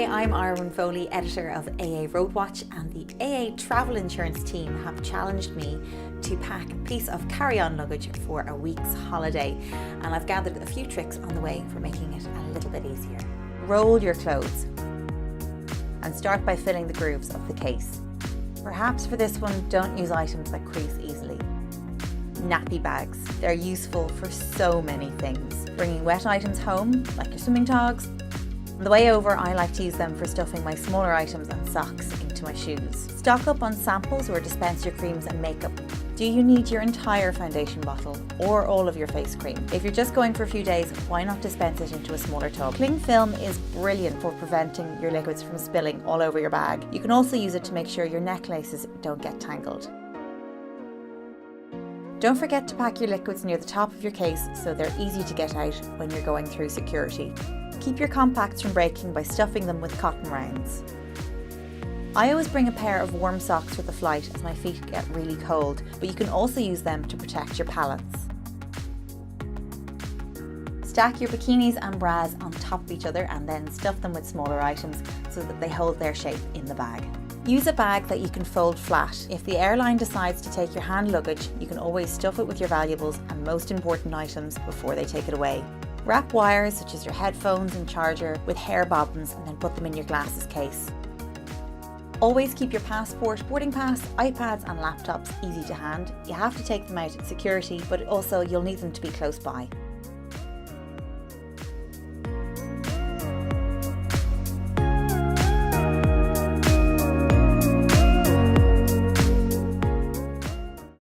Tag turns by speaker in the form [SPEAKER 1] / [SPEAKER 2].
[SPEAKER 1] Hi, I'm Arwen Foley, editor of AA Roadwatch, and the AA travel insurance team have challenged me to pack a piece of carry-on luggage for a week's holiday, and I've gathered a few tricks on the way for making it a little bit easier. Roll your clothes and start by filling the grooves of the case. Perhaps for this one, don't use items that crease easily. Nappy bags. They're useful for so many things. Bringing wet items home, like your swimming togs. On the way over, I like to use them for stuffing my smaller items and socks into my shoes. Stock up on samples or dispense your creams and makeup. Do you need your entire foundation bottle or all of your face cream? If you're just going for a few days, why not dispense it into a smaller tub? Clingfilm is brilliant for preventing your liquids from spilling all over your bag. You can also use it to make sure your necklaces don't get tangled. Don't forget to pack your liquids near the top of your case so they're easy to get out when you're going through security. Keep your compacts from breaking by stuffing them with cotton rounds. I always bring a pair of warm socks for the flight as my feet get really cold, but you can also use them to protect your pallets. Stack your bikinis and bras on top of each other and then stuff them with smaller items so that they hold their shape in the bag. Use a bag that you can fold flat. If the airline decides to take your hand luggage, you can always stuff it with your valuables and most important items before they take it away. Wrap wires such as your headphones and charger with hair bobbins and then put them in your glasses case. Always keep your passport, boarding pass, iPads and laptops easy to hand. You have to take them out at security, but also you'll need them to be close by.